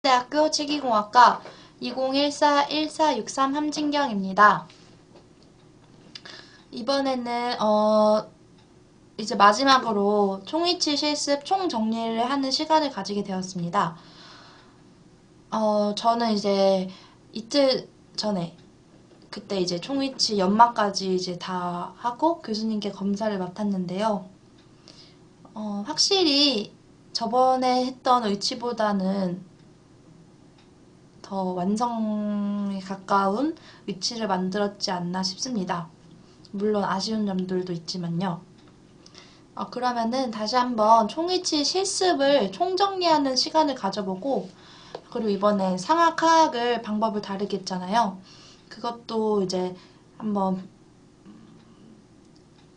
대학교 치기공학과 2014-1463 함진경입니다. 이번에는 이제 마지막으로 총위치 실습 총정리를 하는 시간을 가지게 되었습니다. 저는 이제 이틀 전에 그때 이제 총위치 연말까지 이제 다 하고 교수님께 검사를 맡았는데요. 확실히 저번에 했던 위치보다는 더 완성에 가까운 위치를 만들었지 않나 싶습니다. 물론 아쉬운 점들도 있지만요. 그러면은 다시 한번 총위치 실습을 총정리하는 시간을 가져보고, 그리고 이번에 상하하학을 방법을 다르게 했잖아요. 그것도 이제 한번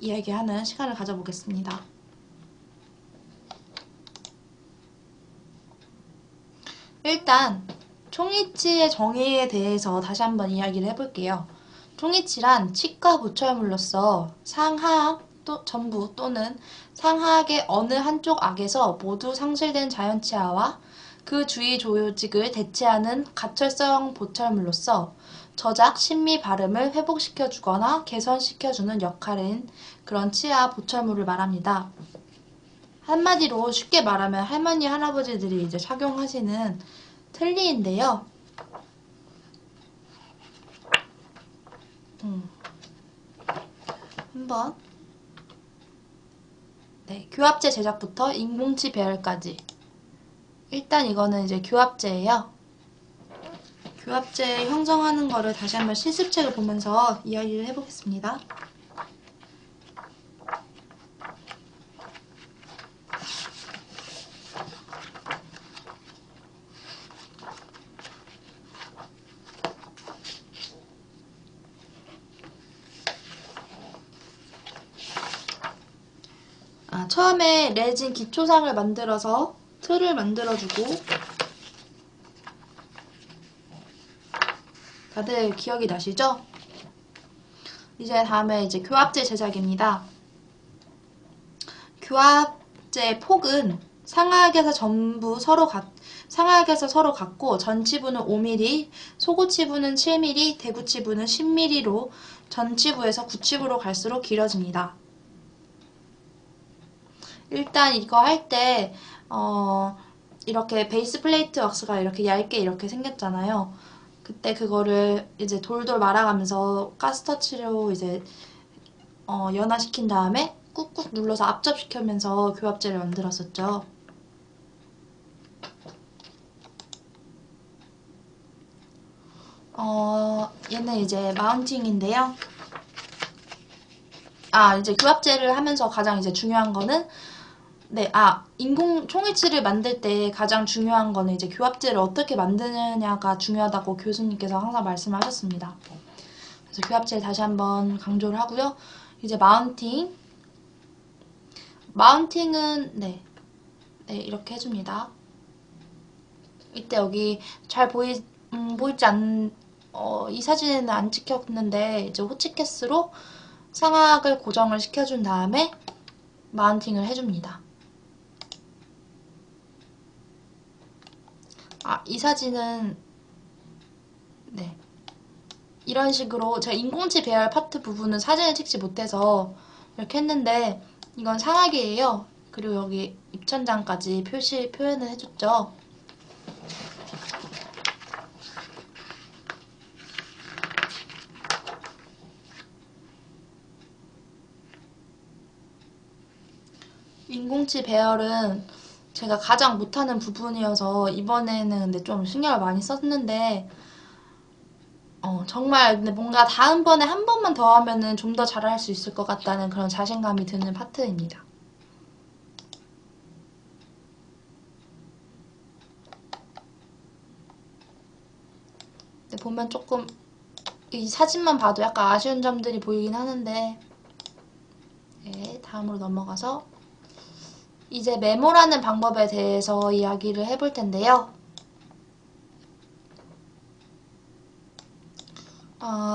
이야기하는 시간을 가져보겠습니다. 일단 총위치의 정의에 대해서 다시 한번 이야기를 해볼게요. 총위치란 치과 보철물로서 상하악 전부 또는 상하악의 어느 한쪽 악에서 모두 상실된 자연치아와 그 주위 조직을 대체하는 가철성 보철물로서 저작, 심미, 발음을 회복시켜주거나 개선시켜주는 역할인 그런 치아 보철물을 말합니다. 한마디로 쉽게 말하면 할머니, 할아버지들이 이제 착용하시는 틀니인데요. 한번 교합제 제작부터 인공치 배열까지. 일단 이거는 이제 교합제예요. 교합제 형성하는 거를 다시 한번 실습책을 보면서 이야기를 해보겠습니다. 처음에 레진 기초상을 만들어서 틀을 만들어주고, 다들 기억이 나시죠? 이제 다음에 이제 교합제 제작입니다. 교합제 폭은 상하악에서 서로 같고 전치부는 5mm, 소구치부는 7mm, 대구치부는 10mm로 전치부에서 구치부로 갈수록 길어집니다. 일단 이거 할 때 이렇게 베이스 플레이트 왁스가 이렇게 얇게 이렇게 생겼잖아요. 그때 그거를 이제 돌돌 말아가면서 가스터치로 이제 연화시킨 다음에 꾹꾹 눌러서 압접시키면서 교합제를 만들었었죠. 얘는 이제 마운팅인데요. 이제 교합제를 하면서 가장 이제 중요한 거는 인공 총위치를 만들 때 가장 중요한 거는 이제 교합제를 어떻게 만드느냐가 중요하다고 교수님께서 항상 말씀하셨습니다. 그래서 교합제를 다시 한번 강조를 하고요. 이제 마운팅은 이렇게 해줍니다. 이때 여기 잘 보이지 이 사진에는 안 찍혔는데 이제 호치케스로 상악을 고정을 시켜준 다음에 마운팅을 해줍니다. 이 사진은 이런 식으로 제가 인공치 배열 파트 부분은 사진을 찍지 못해서 이렇게 했는데, 이건 상악이에요. 그리고 여기 입천장까지 표현을 해줬죠. 인공치 배열은 제가 가장 못하는 부분이어서 이번에는 근데 좀 신경을 많이 썼는데, 정말 근데 뭔가 다음번에 한 번만 더 하면은 좀 더 잘할 수 있을 것 같다는 그런 자신감이 드는 파트입니다. 근데 보면 조금 이 사진만 봐도 약간 아쉬운 점들이 보이긴 하는데, 다음으로 넘어가서 이제 메모라는 방법에 대해서 이야기를 해볼 텐데요.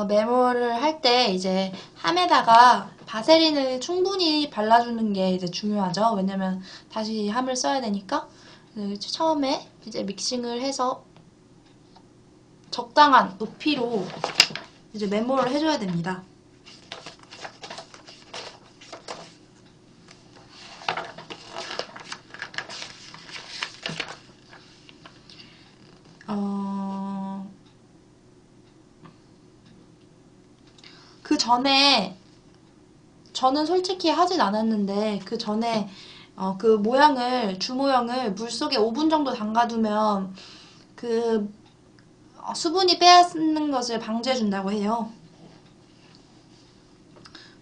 메모를 할 때 이제 함에다가 바세린을 충분히 발라주는 게 이제 중요하죠. 왜냐면 다시 함을 써야 되니까. 처음에 이제 믹싱을 해서 적당한 높이로 이제 메모를 해줘야 됩니다. 그 전에 저는 솔직히 하진 않았는데 그 전에 그 모양을 주 모양을 물속에 5분 정도 담가두면 그 수분이 빼앗는 것을 방지해 준다고 해요.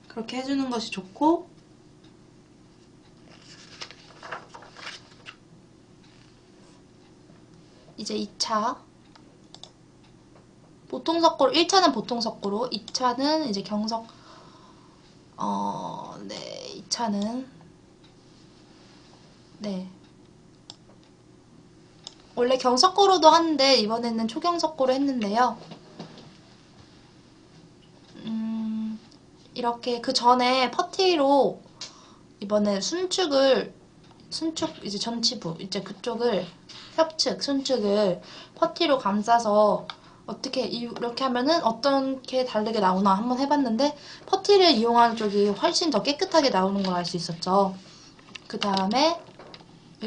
그렇게 해주는 것이 좋고, 이제 2차 보통 석고로, 1차는 보통 석고로, 2차는 이제 경석, 네, 2차는 네, 원래 경석고로도 하는데 이번에는 초경석고로 했는데요. 이렇게 그 전에 퍼티로 이번에 순축 이제 전치부 이제 그쪽을 협측 순축을 퍼티로 감싸서 어떻게 이렇게 하면은 어떻게 다르게 나오나 한번 해봤는데 퍼티를 이용하는 쪽이 훨씬 더 깨끗하게 나오는 걸 알 수 있었죠. 그 다음에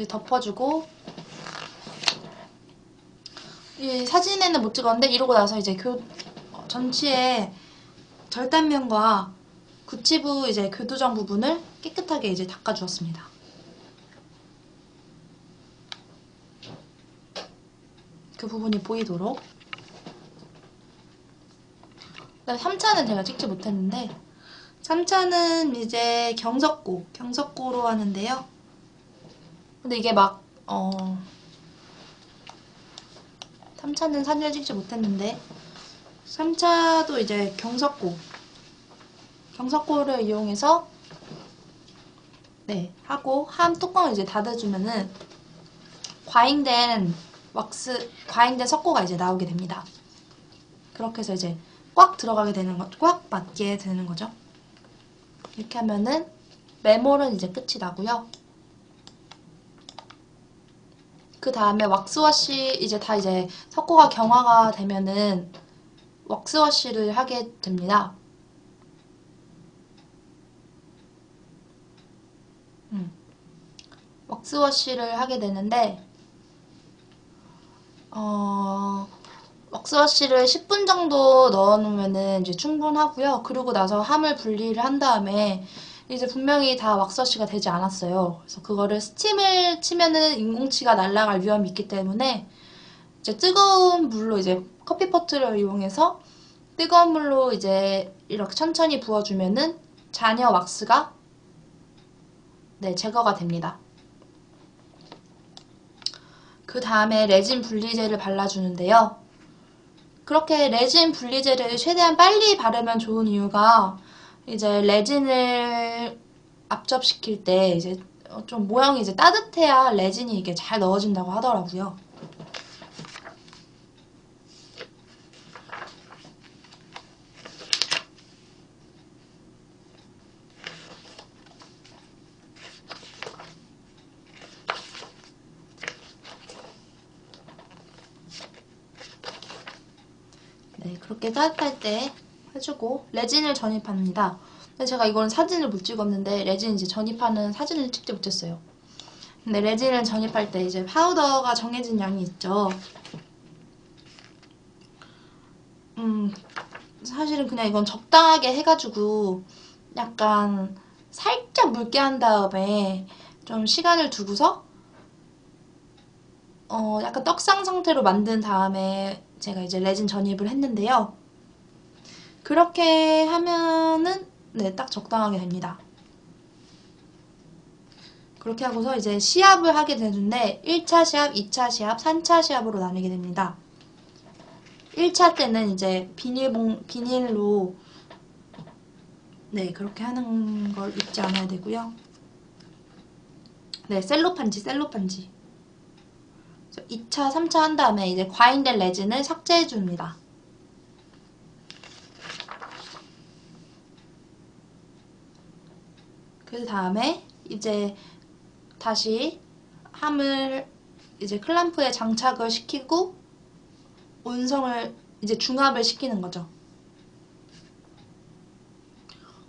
덮어주고, 이 사진에는 못 찍었는데 이러고 나서 이제 전치의 절단면과 구치부 이제 교두정 부분을 깨끗하게 이제 닦아주었습니다. 그 부분이 보이도록. 3차는 제가 찍지 못했는데 3차는 이제 경석고로 하는데요. 근데 이게 막 3차는 사진을 찍지 못했는데 3차도 이제 경석고를 이용해서 네 하고 한 뚜껑을 이제 닫아주면은 과잉된 석고가 이제 나오게 됩니다. 그렇게 해서 이제 꽉 들어가게 되는 거, 꽉 맞게 되는 거죠. 이렇게 하면은 메몰은 이제 끝이 나고요. 그 다음에 왁스워시 이제 다 이제 석고가 경화가 되면은 왁스워시를 하게 됩니다. 왁스워시를 하게 되는데 왁스워시를 10분 정도 넣어놓으면은 이제 충분하고요. 그러고 나서 함을 분리를 한 다음에 이제 분명히 다 왁스워시가 되지 않았어요. 그래서 그거를 스팀을 치면은 인공치가 날아갈 위험이 있기 때문에 이제 뜨거운 물로 이제 커피포트를 이용해서 뜨거운 물로 이제 이렇게 천천히 부어주면은 잔여 왁스가 네, 제거가 됩니다. 그 다음에 레진 분리제를 발라주는데요. 그렇게 레진 분리제를 최대한 빨리 바르면 좋은 이유가 이제 레진을 압접시킬 때 이제 좀 모양이 이제 따뜻해야 레진이 이게 잘 넣어진다고 하더라고요. 네, 그렇게 따뜻할 때 해주고 레진을 전입합니다. 근데 제가 이건 사진을 못 찍었는데 레진 이제 전입하는 사진을 찍지 못했어요. 근데 레진을 전입할 때 이제 파우더가 정해진 양이 있죠. 사실은 그냥 이건 적당하게 해가지고 약간 살짝 묽게 한 다음에 좀 시간을 두고서 약간 떡상 상태로 만든 다음에 제가 이제 레진 전입을 했는데요. 그렇게 하면은 네, 딱 적당하게 됩니다. 그렇게 하고서 이제 시합을 하게 되는데 1차 시합, 2차 시합, 3차 시합으로 나뉘게 됩니다. 1차 때는 이제 비닐로 네, 그렇게 하는 걸 잊지 않아야 되고요. 네, 셀로판지. 2차, 3차 한 다음에 이제 과잉된 레진을 삭제해 줍니다. 그 다음에 이제 다시 함을 이제 클램프에 장착을 시키고 온성을 이제 중압을 시키는 거죠.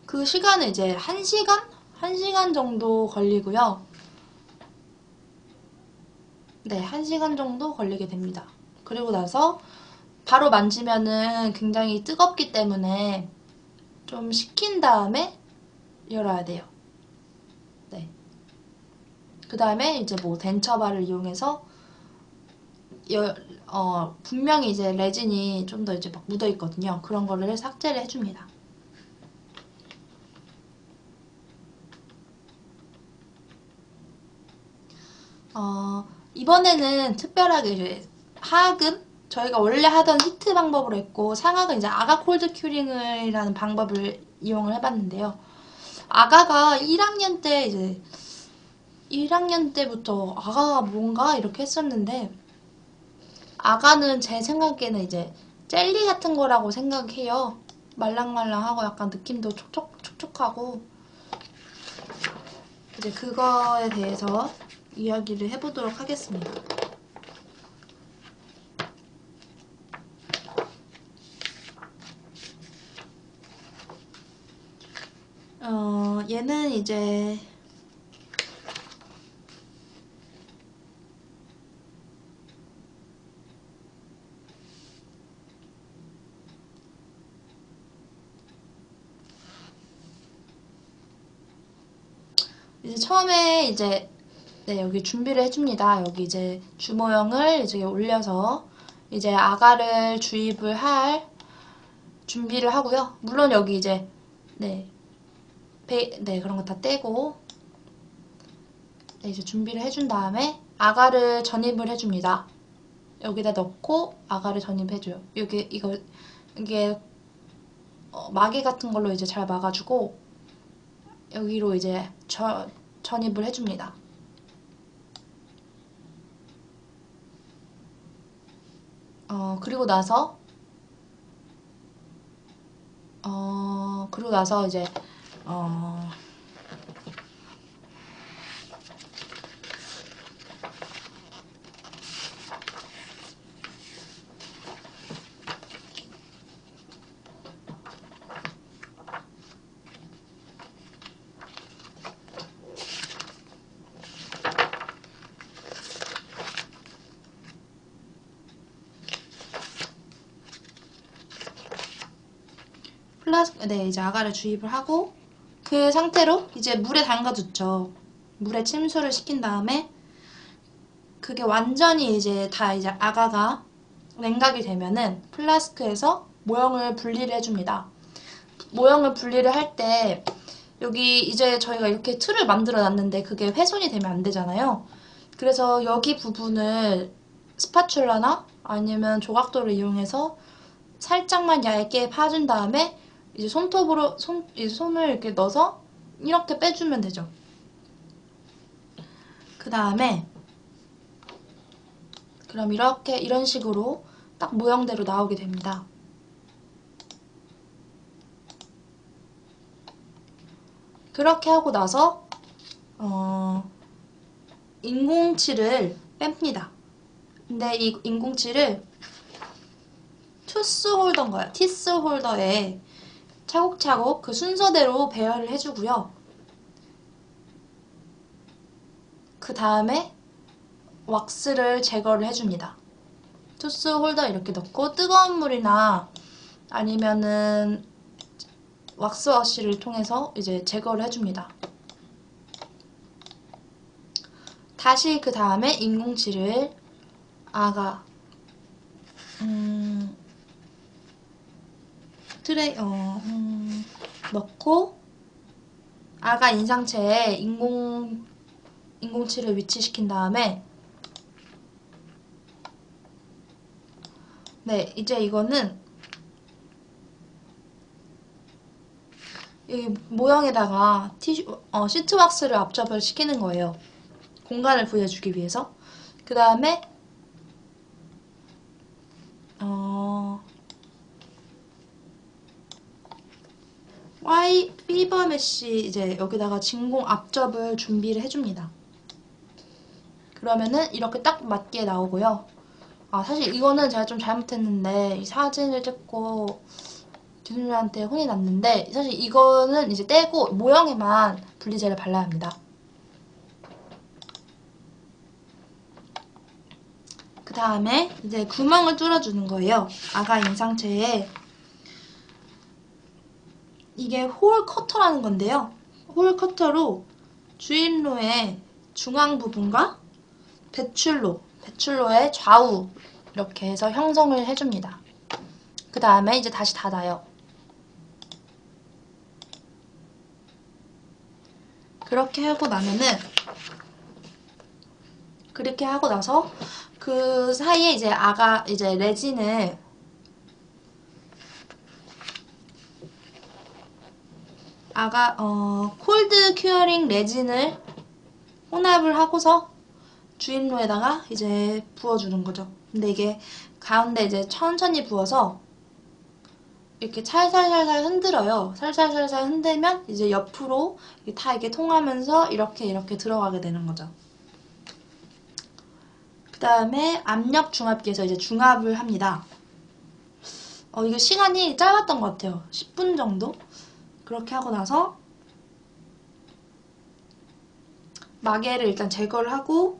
그 시간은 이제 1시간? 1시간 정도 걸리고요. 네, 1시간 정도 걸리게 됩니다. 그리고 나서 바로 만지면은 굉장히 뜨겁기 때문에 좀 식힌 다음에 열어야 돼요. 네. 그 다음에 이제 뭐 덴처바를 이용해서 분명히 이제 레진이 좀 더 이제 막 묻어 있거든요. 그런 거를 삭제를 해줍니다. 이번에는 특별하게 이제 하악은 저희가 원래 하던 히트 방법으로 했고, 상악은 이제 아가 콜드 큐링이라는 방법을 이용을 해봤는데요. 아가가 1학년 때 이제 1학년 때부터 아가가 뭔가 이렇게 했었는데, 아가는 제 생각에는 이제 젤리 같은 거라고 생각해요. 말랑말랑하고 약간 느낌도 촉촉하고. 이제 그거에 대해서 이야기를 해보도록 하겠습니다. 얘는 이제 처음에 이제 네, 여기 준비를 해줍니다. 여기 이제 주모형을 이제 올려서 이제 아가를 주입을 할 준비를 하고요. 물론 여기 이제 네, 네 그런 거 다 떼고 네, 이제 준비를 해준 다음에 아가를 전입을 해줍니다. 여기다 넣고 아가를 전입해줘요. 이게 마개 같은 걸로 이제 잘 막아주고 여기로 이제 전입을 해줍니다. 그리고 나서 이제 이제 아가를 주입을 하고 그 상태로 이제 물에 담가두죠. 물에 침수를 시킨 다음에 그게 완전히 이제 다 이제 아가가 냉각이 되면은 플라스크에서 모형을 분리를 해줍니다. 모형을 분리를 할 때 여기 이제 저희가 이렇게 틀을 만들어 놨는데 그게 훼손이 되면 안 되잖아요. 그래서 여기 부분을 스파츌라나 아니면 조각도를 이용해서 살짝만 얇게 파준 다음에 이제 손을 이렇게 넣어서 이렇게 빼주면 되죠. 그 다음에 그럼 이런 식으로 딱 모형대로 나오게 됩니다. 그렇게 하고 나서 인공칠을 뺍니다. 근데 이 인공칠을 티스 홀더에 차곡차곡 그 순서대로 배열을 해주고요. 그 다음에 왁스를 제거를 해줍니다. 투스 홀더 이렇게 넣고 뜨거운 물이나 아니면은 왁스워시를 통해서 이제 제거를 해줍니다. 다시 그 다음에 인공칠을 넣고 아가 인상체에 인공칠을 위치시킨 다음에 네, 이제 이거는 이 모형에다가 시트 왁스를 압접을 시키는 거예요. 공간을 부여주기 위해서. 그 다음에 피버 메쉬 이제 여기다가 진공 압접을 준비를 해줍니다. 그러면은 이렇게 딱 맞게 나오고요. 아, 사실 이거는 제가 좀 잘못했는데 이 사진을 찍고 듀누리한테 혼이 났는데 사실 이거는 이제 떼고 모형에만 분리젤을 발라야 합니다. 그 다음에 이제 구멍을 뚫어주는 거예요. 아가 인상체에. 이게 홀 커터라는 건데요. 홀 커터로 주입로의 중앙 부분과 배출로의 좌우 이렇게 해서 형성을 해줍니다. 그 다음에 이제 다시 닫아요. 그렇게 하고 나서 그 사이에 이제 레진을 콜드 큐어링 레진을 혼합을 하고서 주입로에다가 이제 부어주는 거죠. 근데 이게 가운데 이제 천천히 부어서 이렇게 살살살살 흔들어요. 살살살살 흔들면 이제 옆으로 다 이렇게 통하면서 이렇게 들어가게 되는 거죠. 그 다음에 압력 중압기에서 이제 중압을 합니다. 이거 시간이 짧았던 것 같아요. 10분 정도? 그렇게 하고 나서 마개를 일단 제거를 하고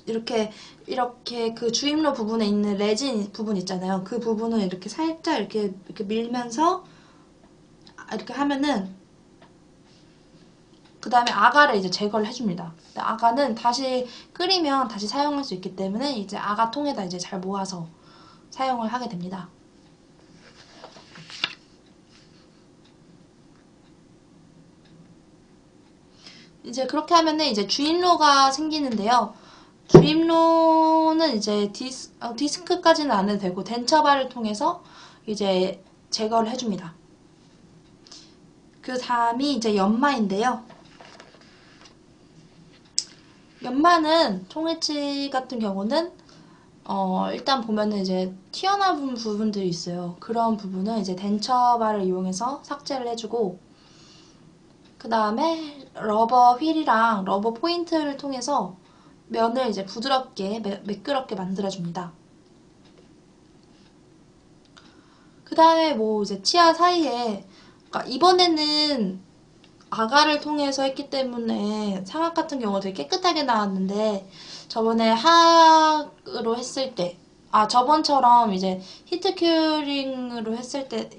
이렇게 그 주입로 부분에 있는 레진 부분 있잖아요. 그 부분을 이렇게 살짝 이렇게 밀면서 이렇게 하면은 그 다음에 아가를 이제 제거를 해줍니다. 아가는 다시 끓이면 다시 사용할 수 있기 때문에 이제 아가통에다 이제 잘 모아서 사용을 하게 됩니다. 이제 그렇게 하면은 이제 주입로가 생기는데요. 주입로는 이제 디스크까지는 안 해도 되고 덴처바를 통해서 이제 제거를 해줍니다. 그 다음이 이제 연마인데요. 연마는 총회치 같은 경우는 일단 보면은 이제 튀어나온 부분들이 있어요. 그런 부분은 이제 덴처바를 이용해서 삭제를 해주고 그 다음에 러버 휠이랑 러버 포인트를 통해서 면을 이제 부드럽게 매끄럽게 만들어줍니다. 그 다음에 뭐 이제 치아 사이에 그러니까 이번에는 아가를 통해서 했기 때문에 상악 같은 경우가 되게 깨끗하게 나왔는데 저번에 하악으로 했을 때 저번처럼 이제 히트 큐링으로 했을 때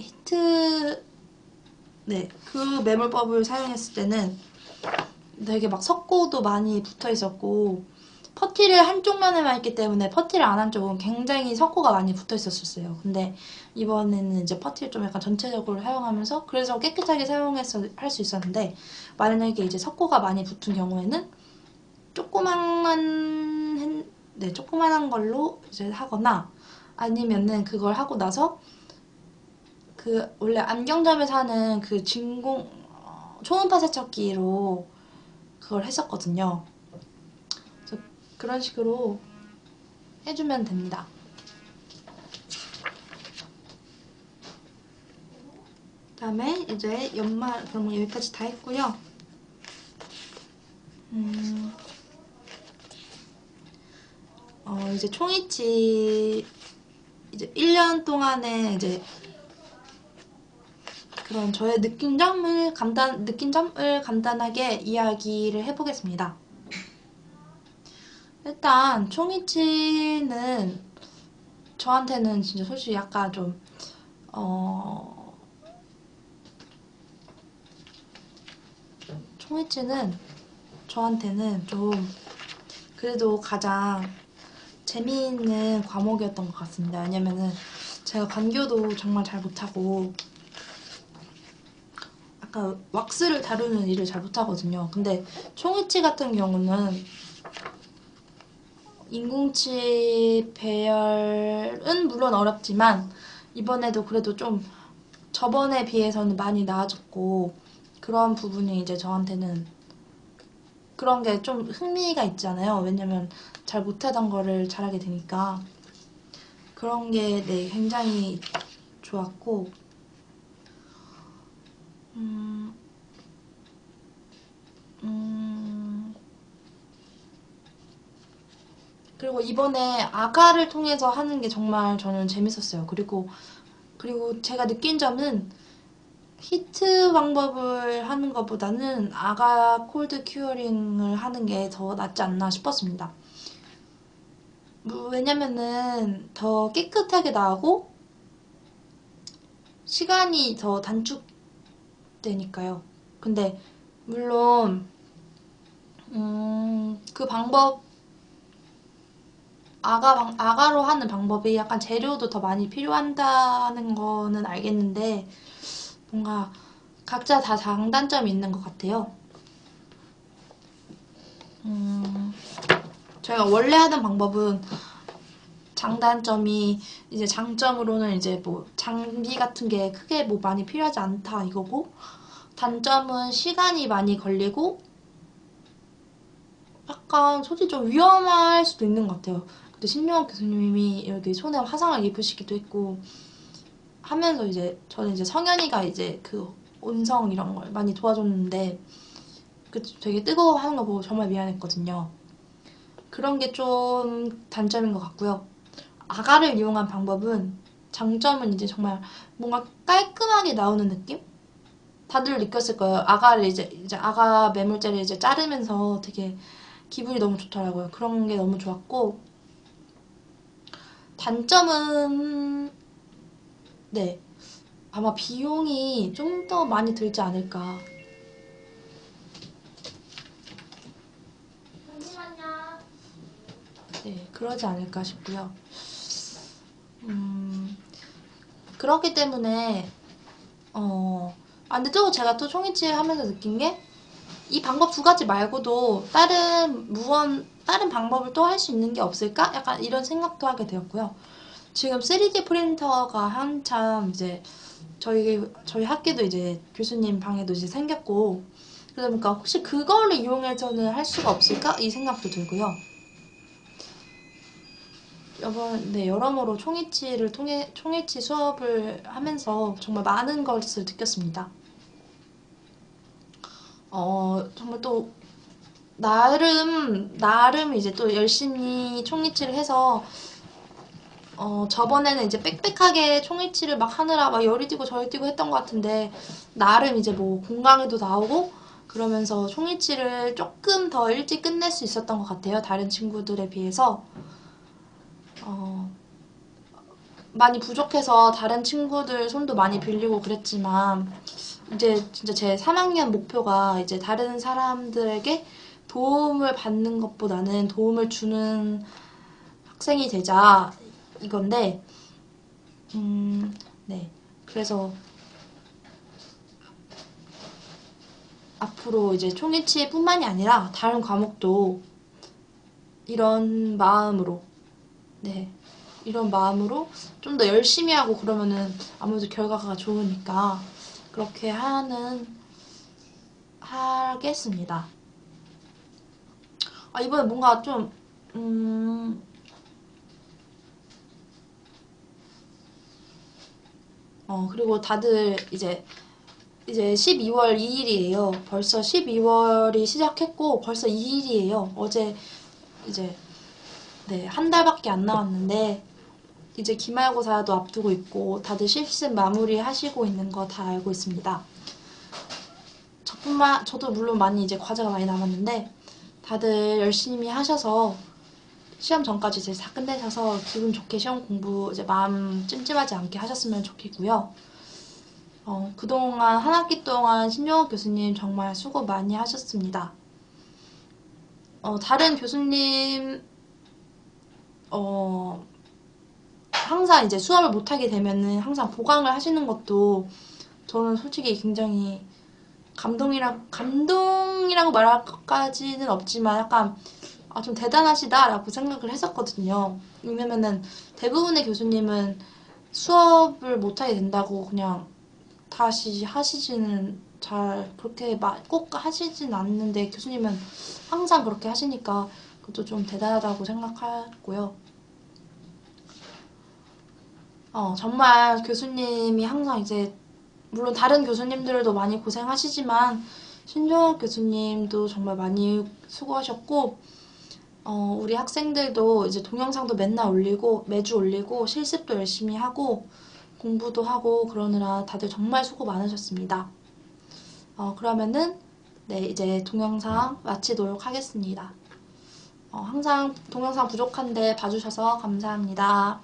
그 매몰법을 사용했을 때는 되게 막 석고도 많이 붙어 있었고 퍼티를 한쪽 면에만 했기 때문에 퍼티를 안 한 쪽은 굉장히 석고가 많이 붙어 있었어요. 근데 이번에는 이제 퍼티를 좀 약간 전체적으로 사용하면서 그래서 깨끗하게 할 수 있었는데 만약에 이제 석고가 많이 붙은 경우에는 조그만한 걸로 이제 하거나 아니면은 그걸 하고 나서 그 원래 안경점에서 하는 그 초음파 세척기로 그걸 했었거든요. 그래서 그런 식으로 해주면 됩니다. 그 다음에 이제 그럼 여기까지 다 했고요. 이제 총이치 이제 1년 동안에 이제 그런 저의 느낀점을 간단하게 이야기를 해보겠습니다. 일단 총이치는 저한테는 진짜 솔직히 약간 좀 총이치는 저한테는 좀 그래도 가장 재미있는 과목이었던 것 같습니다. 왜냐면은 제가 관교도 정말 잘 못하고 아까 왁스를 다루는 일을 잘 못하거든요. 근데 총이치 같은 경우는 인공치 배열은 물론 어렵지만 이번에도 그래도 좀 저번에 비해서는 많이 나아졌고 그런 부분이 이제 저한테는 그런 게 좀 흥미가 있잖아요. 왜냐면 잘 못하던 거를 잘하게 되니까 그런 게 굉장히 좋았고 그리고 이번에 아가를 통해서 하는 게 정말 저는 재밌었어요. 그리고 제가 느낀 점은 히트 방법을 하는 것보다는 아가 콜드 큐어링을 하는 게 더 낫지 않나 싶었습니다. 왜냐면은 더 깨끗하게 나오고 시간이 더 단축되니까요. 근데 물론 그 방법 아가로 하는 방법이 약간 재료도 더 많이 필요한다는 거는 알겠는데 뭔가 각자 다 장단점이 있는 것 같아요. 저희가 원래 하던 방법은 장단점이 이제 장점으로는 이제 뭐 장비 같은 게 크게 뭐 많이 필요하지 않다 이거고 단점은 시간이 많이 걸리고 약간 솔직히 좀 위험할 수도 있는 것 같아요. 근데 신용학 교수님이 여기 손에 화상을 입으시기도 했고 하면서 이제 저는 이제 성현이가 이제 그 온성 이런 걸 많이 도와줬는데 그 되게 뜨거워하는 거 보고 정말 미안했거든요. 그런 게 좀 단점인 것 같고요. 아가를 이용한 방법은 장점은 이제 정말 뭔가 깔끔하게 나오는 느낌? 다들 느꼈을 거예요. 아가를 이제 아가 매물제를 이제 자르면서 되게 기분이 너무 좋더라고요. 그런 게 너무 좋았고 단점은 네 아마 비용이 좀 더 많이 들지 않을까. 네 그러지 않을까 싶고요. 그렇기 때문에 근데 또 제가 또 총이치 하면서 느낀 게 이 방법 두 가지 말고도 다른 방법을 또 할 수 있는 게 없을까? 약간 이런 생각도 하게 되었고요. 지금 3D 프린터가 한참 이제 저희 학교도 이제 교수님 방에도 이제 생겼고 그러다 보니까 혹시 그거를 이용해서는 할 수가 없을까? 이 생각도 들고요. 네, 여러모로 총이치 수업을 하면서 정말 많은 것을 느꼈습니다. 정말 또 나름 이제 또 열심히 총리치를 해서 저번에는 이제 빽빽하게 총리치를 막 하느라 막 열이 뛰고 저리 뛰고 했던 것 같은데 나름 이제 뭐 공강에도 나오고 그러면서 총리치를 조금 더 일찍 끝낼 수 있었던 것 같아요. 다른 친구들에 비해서 많이 부족해서 다른 친구들 손도 많이 빌리고 그랬지만 이제 진짜 제 3학년 목표가 이제 다른 사람들에게 도움을 받는 것보다는 도움을 주는 학생이 되자 이건데 네 그래서 앞으로 이제 총이치뿐만이 아니라 다른 과목도 이런 마음으로 네 이런 마음으로 좀 더 열심히 하고 그러면은 아무래도 결과가 좋으니까 그렇게 하겠습니다. 이번에 뭔가 좀 그리고 다들 이제 12월 2일이에요. 벌써 12월이 시작했고 벌써 2일이에요. 어제 이제 네, 한 달밖에 안 남았는데 이제 기말고사도 앞두고 있고 다들 실습 마무리 하시고 있는 거 다 알고 있습니다. 저도 물론 많이 이제 과제가 많이 남았는데 다들 열심히 하셔서 시험 전까지 이제 다 끝내셔서 기분 좋게 시험 공부 이제 마음 찜찜하지 않게 하셨으면 좋겠고요. 그동안 한 학기 동안 신종욱 교수님 정말 수고 많이 하셨습니다. 다른 교수님 항상 이제 수업을 못하게 되면은 항상 보강을 하시는 것도 저는 솔직히 굉장히 감동이라고 말할 것까지는 없지만 약간 좀 대단하시다라고 생각을 했었거든요. 왜냐면은 대부분의 교수님은 수업을 못하게 된다고 그냥 다시 하시지는 잘 그렇게 꼭 하시진 않는데 교수님은 항상 그렇게 하시니까 그것도 좀 대단하다고 생각하고요. 정말 교수님이 항상 이제 물론 다른 교수님들도 많이 고생하시지만 신종욱 교수님도 정말 많이 수고하셨고 우리 학생들도 이제 동영상도 맨날 올리고, 매주 올리고, 실습도 열심히 하고, 공부도 하고, 그러느라 다들 정말 수고 많으셨습니다. 그러면은, 네, 이제 동영상 마치도록 하겠습니다. 항상 동영상 부족한데 봐주셔서 감사합니다.